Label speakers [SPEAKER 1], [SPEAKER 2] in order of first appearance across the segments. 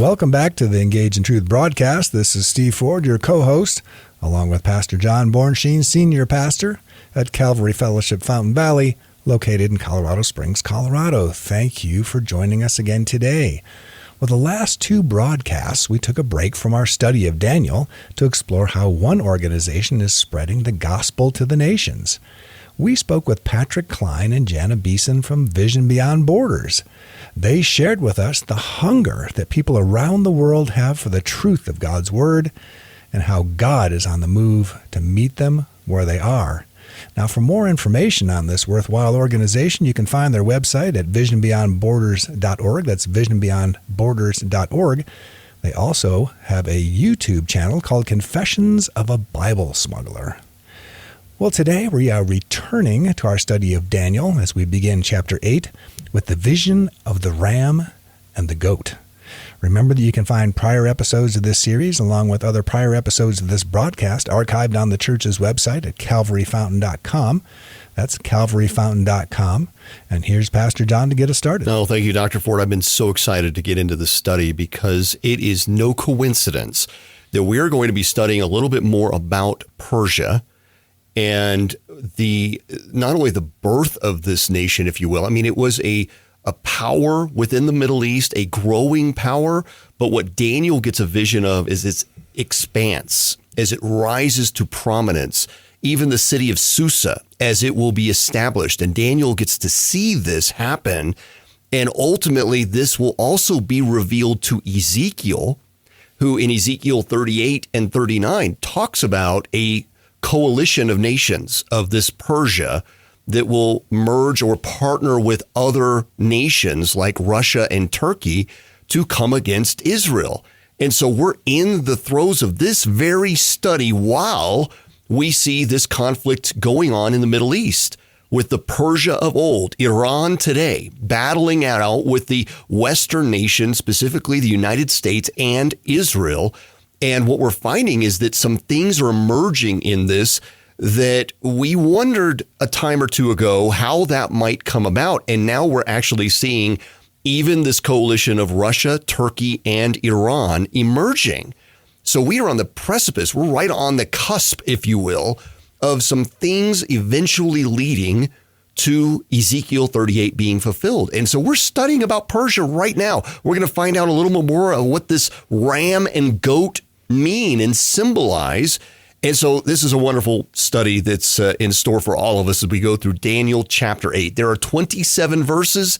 [SPEAKER 1] Welcome back to the Engage in Truth broadcast. This is Steve Ford, your co-host, along with Pastor John Bornschein, Senior Pastor at Calvary Fellowship Fountain Valley, located in Colorado Springs, Colorado. Thank you for joining us again today. Well, the last two broadcasts, we took a break from our study of Daniel to explore how one organization is spreading the gospel to the nations. We spoke with Patrick Klein and Jana Beeson from Vision Beyond Borders. They shared with us the hunger that people around the world have for the truth of God's Word and how God is on the move to meet them where they are. Now, for more information on this worthwhile organization, you can find their website at visionbeyondborders.org. That's visionbeyondborders.org. They also have a YouTube channel called Confessions of a Bible Smuggler. Well, today we are returning to our study of Daniel as we begin chapter 8 with the vision of the ram and the goat. Remember that you can find prior episodes of this series along with other prior episodes of this broadcast archived on the church's website at calvaryfountain.com. That's calvaryfountain.com. And here's Pastor John to get us started.
[SPEAKER 2] No, thank you, Dr. Ford. I've been so excited to get into this study because it is no coincidence that we are going to be studying a little bit more about Persia and not only the birth of this nation, if you will. I mean, it was a power within the Middle East, a growing power. But what Daniel gets a vision of is its expanse as it rises to prominence, even the city of Susa, as it will be established. And Daniel gets to see this happen. And ultimately, this will also be revealed to Ezekiel, who in Ezekiel 38 and 39 talks about a coalition of nations of this Persia that will merge or partner with other nations like Russia and Turkey to come against Israel. And so we're in the throes of this very study while we see this conflict going on in the Middle East with the Persia of old, Iran today, battling it out with the Western nations, specifically the United States and Israel. And what we're finding is that some things are emerging in this that we wondered a time or two ago how that might come about. And now we're actually seeing even this coalition of Russia, Turkey, and Iran emerging. So we are on the precipice. We're right on the cusp, if you will, of some things eventually leading to Ezekiel 38 being fulfilled. And so we're studying about Persia right now. We're going to find out a little bit more of what this ram and goat mean and symbolize. And so this is a wonderful study that's in store for all of us as we go through Daniel chapter 8. There are 27 verses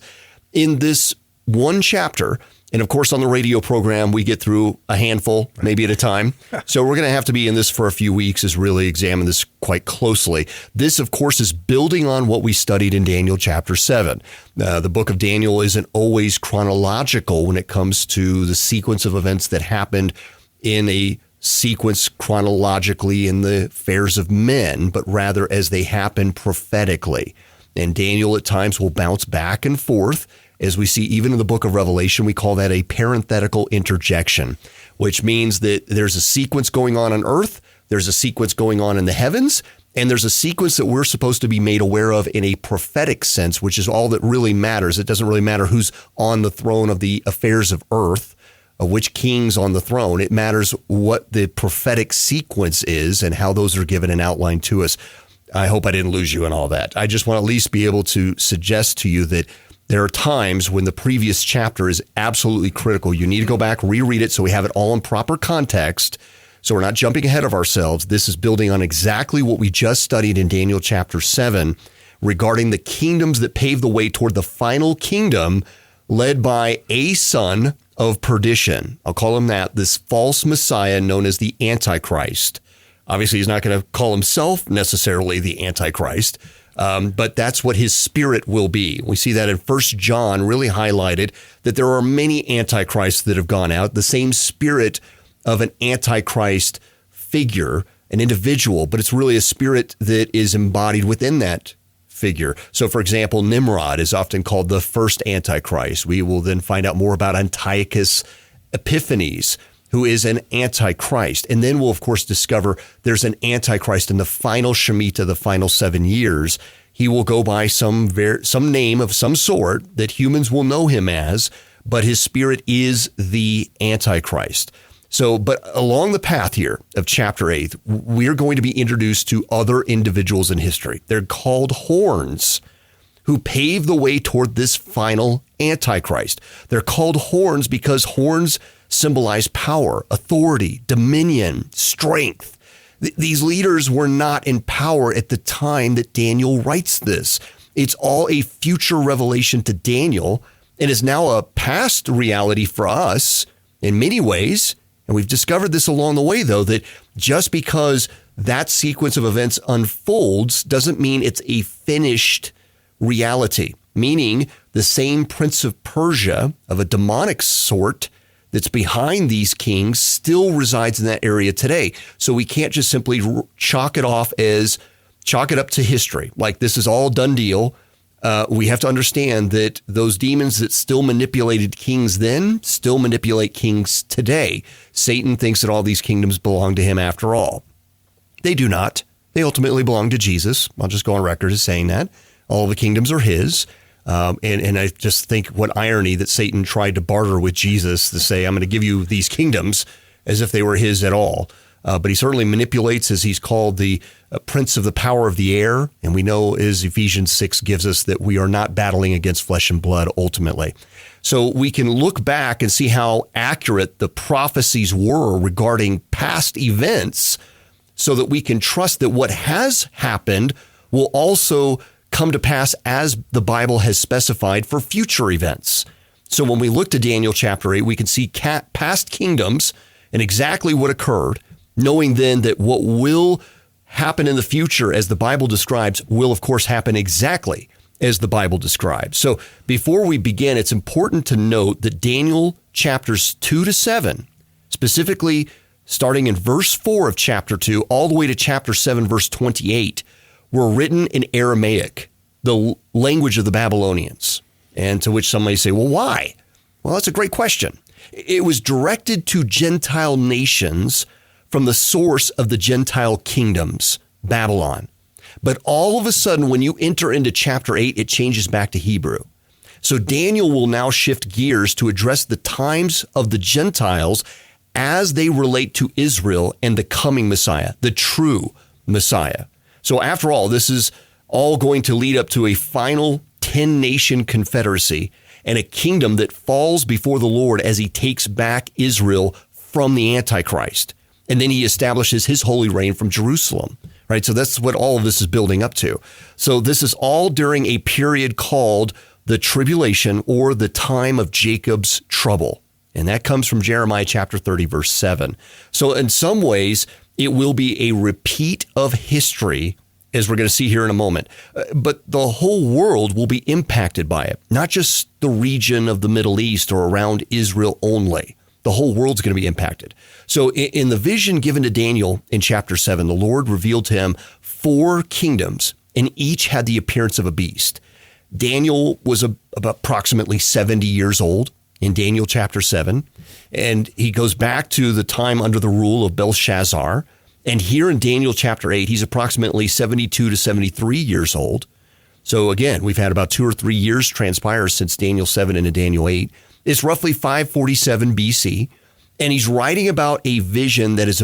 [SPEAKER 2] in this one chapter. And of course, on the radio program, we get through a handful, maybe at a time. So we're going to have to be in this for a few weeks as really examine this quite closely. This, of course, is building on what we studied in Daniel chapter 7. The book of Daniel isn't always chronological when it comes to the sequence of events that happened in a sequence chronologically in the affairs of men, but rather as they happen prophetically. And Daniel at times will bounce back and forth. As we see even in the book of Revelation, we call that a parenthetical interjection, which means that there's a sequence going on earth, there's a sequence going on in the heavens, and there's a sequence that we're supposed to be made aware of in a prophetic sense, which is all that really matters. It doesn't really matter who's on the throne of the affairs of earth, of which king's on the throne. It matters what the prophetic sequence is and how those are given an outline to us. I hope I didn't lose you in all that. I just want to at least be able to suggest to you that there are times when the previous chapter is absolutely critical. You need to go back, reread it so we have it all in proper context. So we're not jumping ahead of ourselves. This is building on exactly what we just studied in Daniel chapter 7 regarding the kingdoms that pave the way toward the final kingdom led by a son of perdition. I'll call him that, this false Messiah known as the Antichrist. Obviously, he's not going to call himself necessarily the Antichrist, but that's what his spirit will be. We see that in 1 John really highlighted that there are many Antichrists that have gone out, the same spirit of an Antichrist figure, an individual, but it's really a spirit that is embodied within that figure. So, for example, Nimrod is often called the first Antichrist. We will then find out more about Antiochus Epiphanes, who is an Antichrist. And then we'll, of course, discover there's an Antichrist in the final Shemitah, the final 7 years. He will go by some name of some sort that humans will know him as, but his spirit is the Antichrist. So, but along the path here of chapter 8, we're going to be introduced to other individuals in history. They're called horns, who pave the way toward this final Antichrist. They're called horns because horns symbolize power, authority, dominion, strength. These leaders were not in power at the time that Daniel writes this. It's all a future revelation to Daniel and is now a past reality for us in many ways. And we've discovered this along the way, though, that just because that sequence of events unfolds doesn't mean it's a finished reality, meaning the same prince of Persia of a demonic sort that's behind these kings still resides in that area today. So we can't just simply chalk it up to history, like this is all done deal. We have to understand that those demons that still manipulated kings then still manipulate kings today. Satan thinks that all these kingdoms belong to him after all. They do not. They ultimately belong to Jesus. I'll just go on record as saying that. All the kingdoms are his. And I just think what irony that Satan tried to barter with Jesus to say, I'm going to give you these kingdoms as if they were his at all. But he certainly manipulates, as he's called, the prince of the power of the air. And we know, as Ephesians 6 gives us, that we are not battling against flesh and blood ultimately. So we can look back and see how accurate the prophecies were regarding past events so that we can trust that what has happened will also come to pass as the Bible has specified for future events. So when we look to Daniel chapter 8, we can see past kingdoms and exactly what occurred, knowing then that what will happen in the future, as the Bible describes, will of course happen exactly as the Bible describes. So before we begin, it's important to note that Daniel chapters 2 to 7, specifically starting in verse 4 of chapter 2 all the way to chapter 7, verse 28, were written in Aramaic, the language of the Babylonians. And to which some may say, well, why? Well, that's a great question. It was directed to Gentile nations from the source of the Gentile kingdoms, Babylon. But all of a sudden, when you enter into chapter 8, it changes back to Hebrew. So Daniel will now shift gears to address the times of the Gentiles as they relate to Israel and the coming Messiah, the true Messiah. So after all, this is all going to lead up to a final 10-nation confederacy and a kingdom that falls before the Lord as he takes back Israel from the Antichrist. And then he establishes his holy reign from Jerusalem, right? So that's what all of this is building up to. So this is all during a period called the tribulation, or the time of Jacob's trouble. And that comes from Jeremiah chapter 30, verse 7. So in some ways, it will be a repeat of history, as we're going to see here in a moment. But the whole world will be impacted by it, not just the region of the Middle East or around Israel only. The whole world's going to be impacted. So in the vision given to Daniel in chapter 7, the Lord revealed to him 4 kingdoms, and each had the appearance of a beast. Daniel was approximately 70 years old in Daniel chapter 7, and he goes back to the time under the rule of Belshazzar. And here in Daniel chapter 8, he's approximately 72 to 73 years old. So again, we've had about 2 or 3 years transpire since Daniel 7 into Daniel 8. It's roughly 547 BC, and he's writing about a vision that is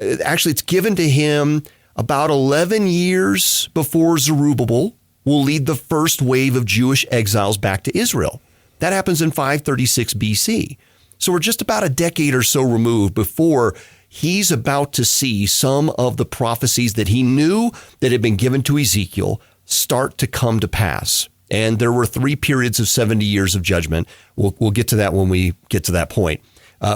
[SPEAKER 2] it's given to him about 11 years before Zerubbabel will lead the first wave of Jewish exiles back to Israel. That happens in 536 BC. So we're just about a decade or so removed before he's about to see some of the prophecies that he knew that had been given to Ezekiel start to come to pass. And there were 3 periods of 70 years of judgment. We'll get to that when we get to that point.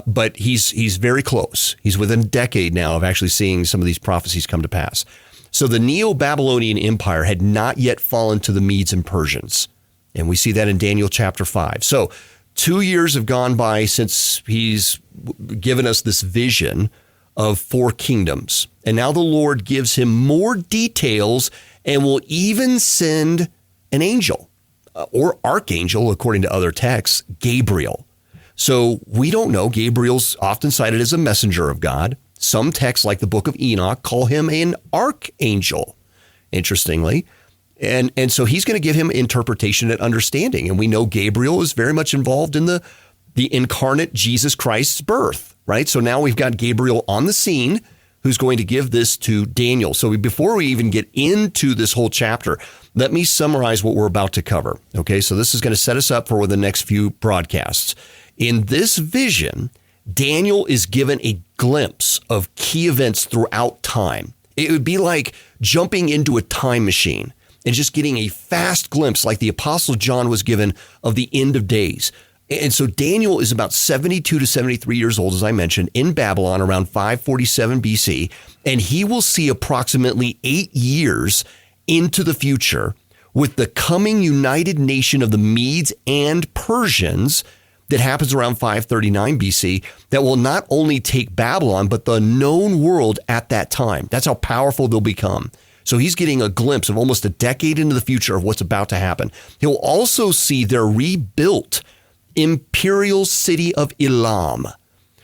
[SPEAKER 2] But he's very close. He's within a decade now of actually seeing some of these prophecies come to pass. So the Neo-Babylonian Empire had not yet fallen to the Medes and Persians. And we see that in Daniel chapter 5. So 2 years have gone by since he's given us this vision of 4 kingdoms. And now the Lord gives him more details and will even send an angel or archangel, according to other texts, Gabriel. So we don't know. Gabriel's often cited as a messenger of God. Some texts, like the book of Enoch, call him an archangel. Interestingly, And so he's going to give him interpretation and understanding. And we know Gabriel is very much involved in the incarnate Jesus Christ's birth, right? So now we've got Gabriel on the scene who's going to give this to Daniel. So before we even get into this whole chapter, let me summarize what we're about to cover. Okay, so this is going to set us up for the next few broadcasts. In this vision, Daniel is given a glimpse of key events throughout time. It would be like jumping into a time machine and just getting a fast glimpse like the Apostle John was given of the end of days. And so Daniel is about 72 to 73 years old, as I mentioned, in Babylon around 547 BC, and he will see approximately 8 years into the future with the coming united nation of the Medes and Persians that happens around 539 BC that will not only take Babylon, but the known world at that time. That's how powerful they'll become. So he's getting a glimpse of almost a decade into the future of what's about to happen. He'll also see their rebuilt imperial city of Elam,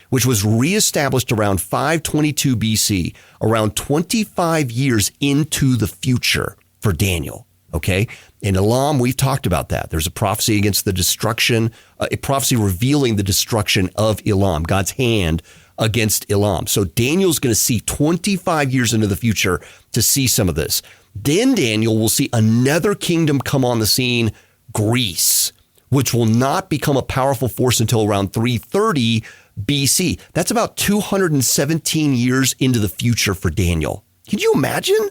[SPEAKER 2] which was reestablished around 522 BC, around 25 years into the future for Daniel. Okay. In Elam, we've talked about that. There's a prophecy against the destruction, a prophecy revealing the destruction of Elam, God's hand against Elam. So Daniel's going to see 25 years into the future to see some of this. Then Daniel will see another kingdom come on the scene, Greece, which will not become a powerful force until around 330 BC. That's about 217 years into the future for Daniel. Can you imagine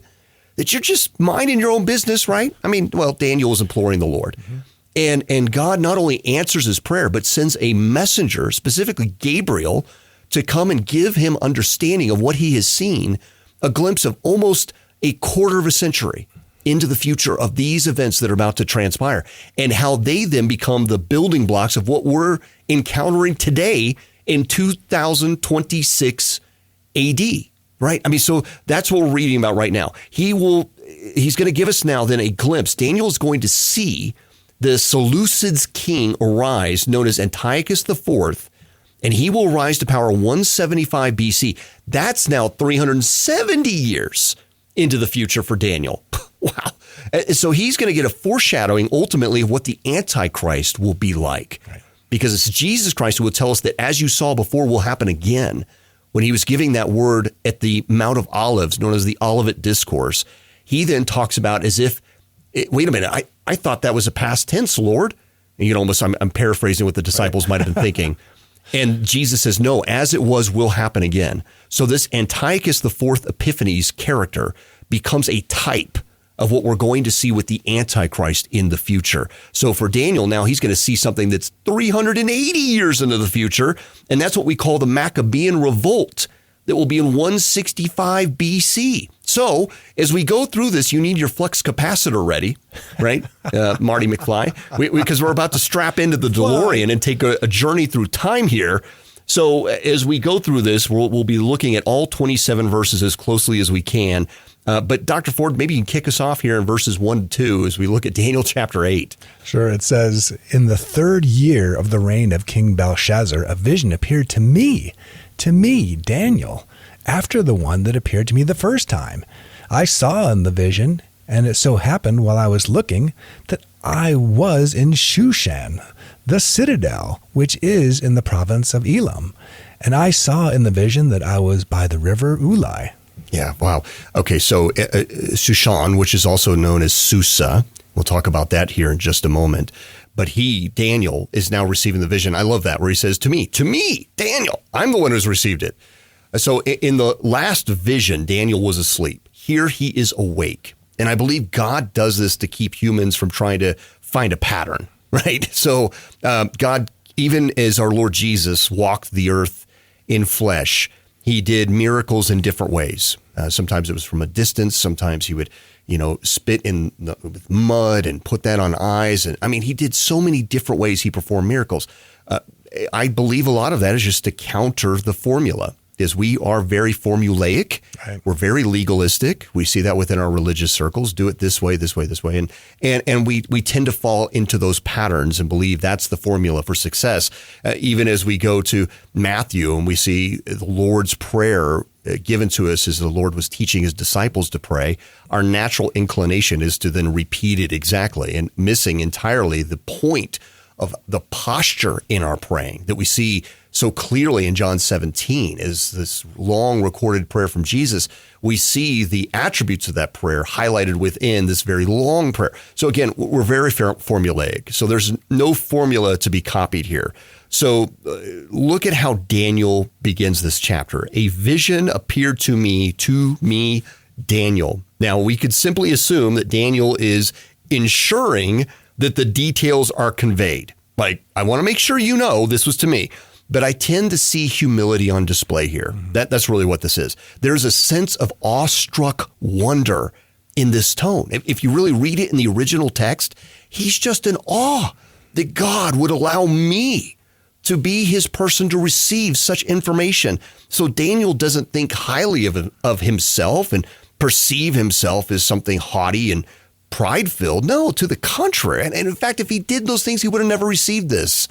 [SPEAKER 2] that you're just minding your own business, right? I mean, well, Daniel was imploring the Lord. Mm-hmm. And God not only answers his prayer, but sends a messenger, specifically Gabriel, to come and give him understanding of what he has seen, a glimpse of almost a quarter of a century into the future of these events that are about to transpire and how they then become the building blocks of what we're encountering today in 2026 AD, right? I mean, so that's what we're reading about right now. He's going to give us now then a glimpse. Daniel is going to see the Seleucids king arise, known as Antiochus IV, and he will rise to power 175 BC. That's now 370 years into the future for Daniel. Wow. So he's going to get a foreshadowing ultimately of what the Antichrist will be like. Right. Because it's Jesus Christ who will tell us that as you saw before will happen again. When he was giving that word at the Mount of Olives, known as the Olivet Discourse, he then talks about as if, wait a minute, I thought that was a past tense, Lord. And I'm paraphrasing what the disciples might have been thinking. And Jesus says, no, as it was will happen again. So this Antiochus IV Epiphanes character becomes a type of what we're going to see with the Antichrist in the future. So for Daniel, now he's going to see something that's 380 years into the future. And that's what we call the Maccabean Revolt that will be in 165 BC. So as we go through this, you need your flux capacitor ready, right? Marty McFly, because we're about to strap into the DeLorean and take a journey through time here. So as we go through this, we'll be looking at all 27 verses as closely as we can. But Dr. Ford, maybe you can kick us off here in verses 1 to 2 as we look at Daniel chapter 8.
[SPEAKER 1] Sure. It says, in the 3rd year of the reign of King Belshazzar, a vision appeared to me, Daniel, after the one that appeared to me the first time. I saw in the vision, and it so happened while I was looking, that I was in Shushan, the citadel, which is in the province of Elam. And I saw in the vision that I was by the river Ulai.
[SPEAKER 2] Yeah, wow. Okay, so Shushan, which is also known as Susa, we'll talk about that here in just a moment. But Daniel, is now receiving the vision. I love that, where he says, to me, Daniel, I'm the one who's received it. So in the last vision, Daniel was asleep. Here he is awake. And I believe God does this to keep humans from trying to find a pattern, right? So God, even as our Lord Jesus walked the earth in flesh, he did miracles in different ways. Sometimes it was from a distance. Sometimes he would, spit with mud and put that on eyes. And I mean, he did so many different ways he performed miracles. I believe a lot of that is just to counter the formula is we are very formulaic.
[SPEAKER 1] Right.
[SPEAKER 2] We're very legalistic. We see that within our religious circles. Do it this way, this way, this way. And we tend to fall into those patterns and believe that's the formula for success. Even as we go to Matthew and we see the Lord's Prayer given to us as the Lord was teaching his disciples to pray, our natural inclination is to then repeat it exactly and missing entirely the point of the posture in our praying that we see so clearly in John 17 is this long recorded prayer from Jesus. We see the attributes of that prayer highlighted within this very long prayer. So again, we're very formulaic. So there's no formula to be copied here. So look at how Daniel begins this chapter. A vision appeared to me, Daniel. Now, we could simply assume that Daniel is ensuring that the details are conveyed. Like, I want to make sure you know this was to me. But I tend to see humility on display here. That's really what this is. There's a sense of awestruck wonder in this tone. If you really read it in the original text, he's just in awe that God would allow me to be his person to receive such information. So Daniel doesn't think highly of himself and perceive himself as something haughty and pride-filled. No, to the contrary. And in fact, if he did those things, he would have never received this.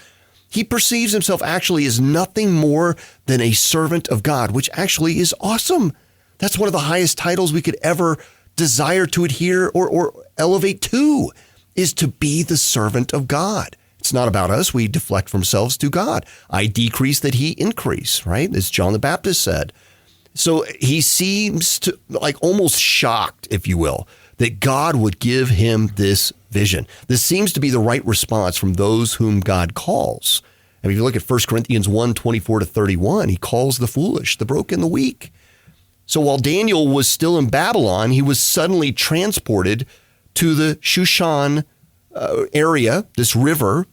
[SPEAKER 2] He perceives himself actually as nothing more than a servant of God, which actually is awesome. That's one of the highest titles we could ever desire to adhere or elevate to, is to be the servant of God. It's not about us. We deflect from ourselves to God. I decrease that he increase, right? As John the Baptist said. So he seems to like almost shocked, if you will, that God would give him this vision. This seems to be the right response from those whom God calls. I mean, if you look at 1 Corinthians 1:24-31, he calls the foolish, the broken, the weak. So while Daniel was still in Babylon, he was suddenly transported to the Shushan area, this river.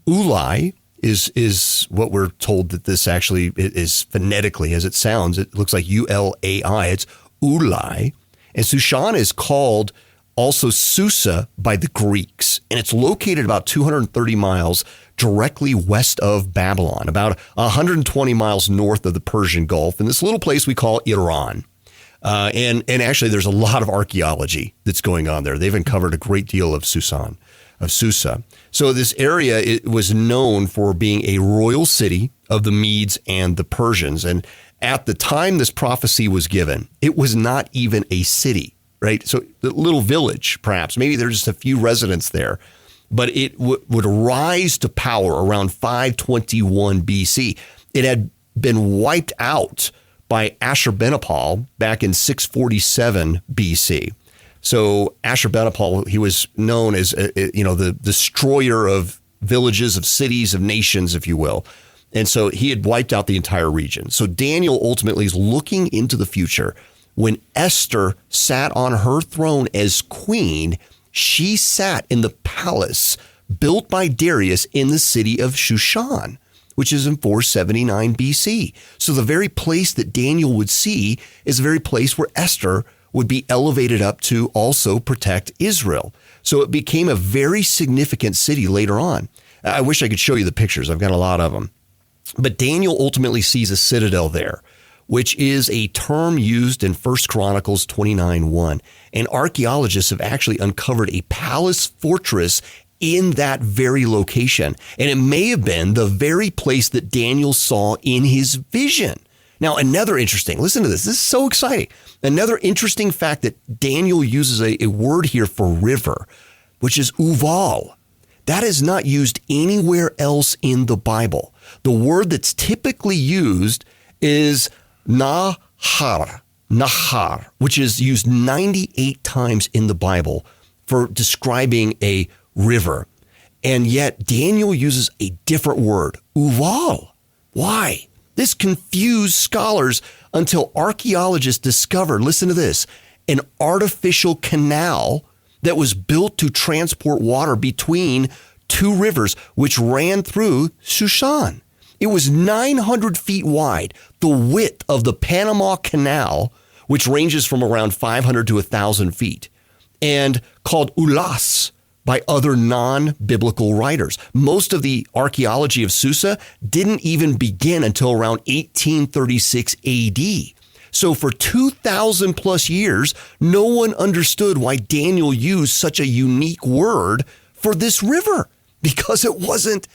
[SPEAKER 2] Ulai is what we're told that this actually is phonetically as it sounds. It looks like Ulai. It's Ulai. And Shushan is called also Susa by the Greeks, and it's located about 230 miles directly west of Babylon, about 120 miles north of the Persian Gulf, in this little place we call Iran. And actually, there's a lot of archaeology that's going on there. They've uncovered a great deal of Susa. So this area, it was known for being a royal city of the Medes and the Persians. And at the time this prophecy was given, it was not even a city, right? So a little village, perhaps. Maybe there's just a few residents there. But it would rise to power around 521 BC. It had been wiped out by Ashurbanipal back in 647 BC. So Ashurbanipal, he was known as, the destroyer of villages, of cities, of nations, if you will. And so he had wiped out the entire region. So Daniel ultimately is looking into the future. When Esther sat on her throne as queen, she sat in the palace built by Darius in the city of Shushan, which is in 479 BC. So the very place that Daniel would see is the very place where Esther would be elevated up to also protect Israel. So it became a very significant city later on. I wish I could show you the pictures. I've got a lot of them. But Daniel ultimately sees a citadel there, which is a term used in 1 Chronicles 29:1. And archaeologists have actually uncovered a palace fortress in that very location. And it may have been the very place that Daniel saw in his vision. Now, listen to this. This is so exciting. Another interesting fact that Daniel uses a word here for river, which is uval. That is not used anywhere else in the Bible. The word that's typically used is nahar, which is used 98 times in the Bible for describing a river. And yet Daniel uses a different word, uval. Why? This confused scholars until archaeologists discovered, listen to this, an artificial canal that was built to transport water between two rivers, which ran through Shushan. It was 900 feet wide, the width of the Panama Canal, which ranges from around 500 to 1,000 feet, and called Ulas by other non-biblical writers. Most of the archaeology of Susa didn't even begin until around 1836 AD. So for 2,000 plus years, no one understood why Daniel used such a unique word for this river, because it wasn't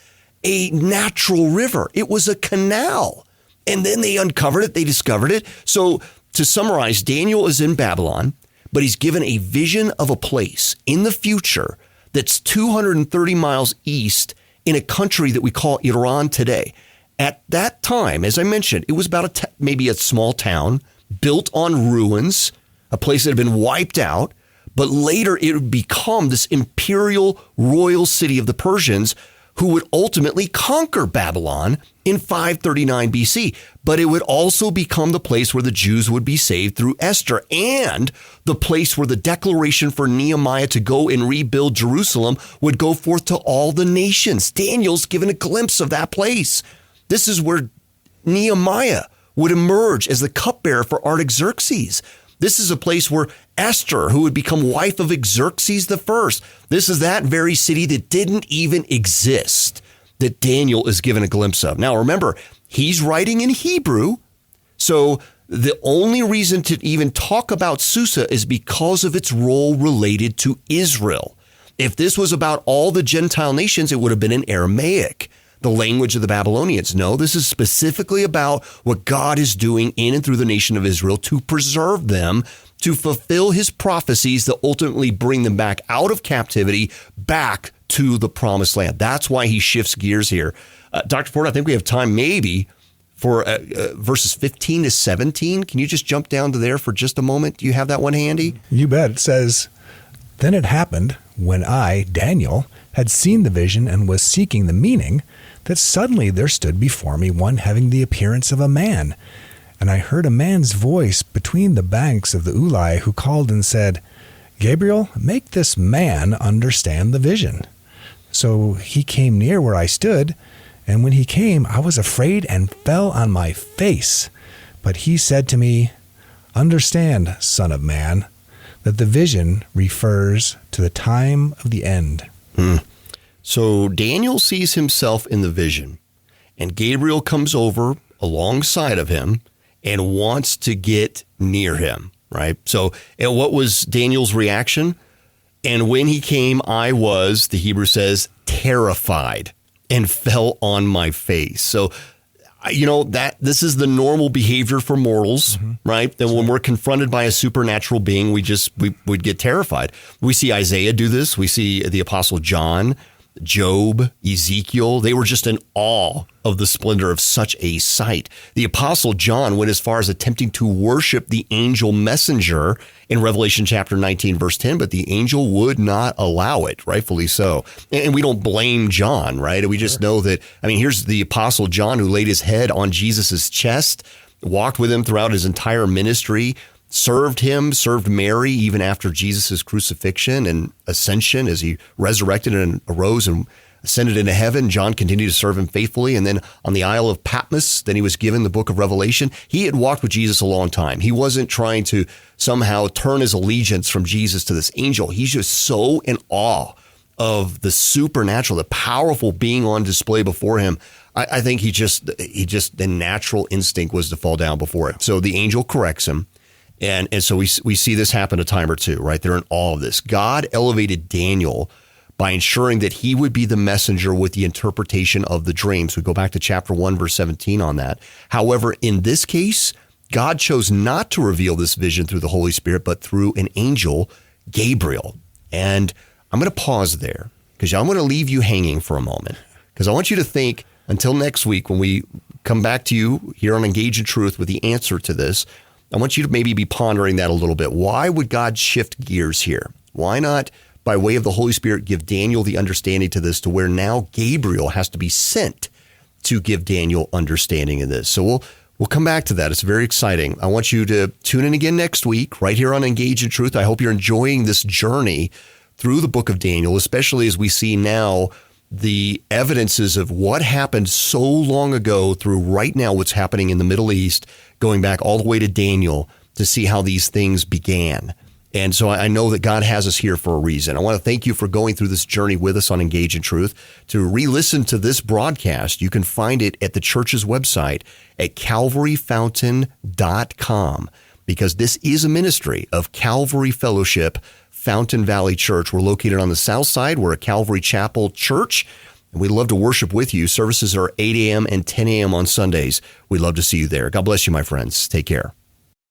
[SPEAKER 2] a natural river. It was a canal. And then they uncovered it. They discovered it. So to summarize, Daniel is in Babylon, but he's given a vision of a place in the future that's 230 miles east in a country that we call Iran today. At that time, as I mentioned, it was about maybe a small town built on ruins, a place that had been wiped out. But later it would become this imperial royal city of the Persians, who would ultimately conquer Babylon in 539 BC. But it would also become the place where the Jews would be saved through Esther, and the place where the declaration for Nehemiah to go and rebuild Jerusalem would go forth to all the nations. Daniel's given a glimpse of that place. This is where Nehemiah would emerge as the cupbearer for Artaxerxes. This is a place where Esther, who would become wife of Xerxes I, this is that very city that didn't even exist, that Daniel is given a glimpse of. Now, remember, he's writing in Hebrew, so the only reason to even talk about Susa is because of its role related to Israel. If this was about all the Gentile nations, it would have been in Aramaic, the language of the Babylonians. No, this is specifically about what God is doing in and through the nation of Israel to preserve them, to fulfill his prophecies that ultimately bring them back out of captivity, back to the promised land. That's why he shifts gears here. Dr. Ford, I think we have time maybe for verses 15 to 17. Can you just jump down to there for just a moment? Do you have that one handy?
[SPEAKER 1] You bet. It says, "Then it happened, when I, Daniel, had seen the vision and was seeking the meaning, that suddenly there stood before me one having the appearance of a man. And I heard a man's voice between the banks of the Ulai, who called and said, 'Gabriel, make this man understand the vision.' So he came near where I stood, and when he came, I was afraid and fell on my face. But he said to me, 'Understand, son of man, that the vision refers to the time of the end.'"
[SPEAKER 2] So Daniel sees himself in the vision, and Gabriel comes over alongside of him and wants to get near him, right? So, and what was Daniel's reaction? "And when he came, I was," the Hebrew says, "terrified and fell on my face." So, you know, that this is the normal behavior for mortals, right? Then when we're confronted by a supernatural being, we'd get terrified. We see Isaiah do this. We see the Apostle John, Job, Ezekiel. They were just in awe of the splendor of such a sight. The Apostle John went as far as attempting to worship the angel messenger in Revelation chapter 19, verse 10, but the angel would not allow it, rightfully so. And we don't blame John, right? We just know that, I mean, here's the Apostle John who laid his head on Jesus's chest, walked with him throughout his entire ministry, served him, served Mary even after Jesus' crucifixion and ascension as he resurrected and arose and ascended into heaven. John continued to serve him faithfully. And then on the Isle of Patmos, then he was given the book of Revelation. He had walked with Jesus a long time. He wasn't trying to somehow turn his allegiance from Jesus to this angel. He's just so in awe of the supernatural, the powerful being on display before him. I think the natural instinct was to fall down before it. So the angel corrects him. And so we see this happen a time or two, right? They're in awe of this. God elevated Daniel by ensuring that he would be the messenger with the interpretation of the dreams. We go back to chapter 1, verse 17 on that. However, in this case, God chose not to reveal this vision through the Holy Spirit, but through an angel, Gabriel. And I'm going to pause there because I'm going to leave you hanging for a moment because I want you to think until next week when we come back to you here on Engage in Truth with the answer to this. I want you to maybe be pondering that a little bit. Why would God shift gears here? Why not, by way of the Holy Spirit, give Daniel the understanding to this to where now Gabriel has to be sent to give Daniel understanding of this? So we'll come back to that. It's very exciting. I want you to tune in again next week right here on Engage in Truth. I hope you're enjoying this journey through the book of Daniel, especially as we see now the evidences of what happened so long ago through right now what's happening in the Middle East, going back all the way to Daniel to see how these things began. And so I know that God has us here for a reason. I want to thank you for going through this journey with us on Engage in Truth. To re-listen to this broadcast, you can find it at the church's website at calvaryfountain.com, because this is a ministry of Calvary Fellowship, Fountain Valley Church. We're located on the south side. We're a Calvary Chapel church, and we'd love to worship with you. Services are 8 a.m. and 10 a.m. on Sundays. We'd love to see you there. God bless you, my friends. Take care.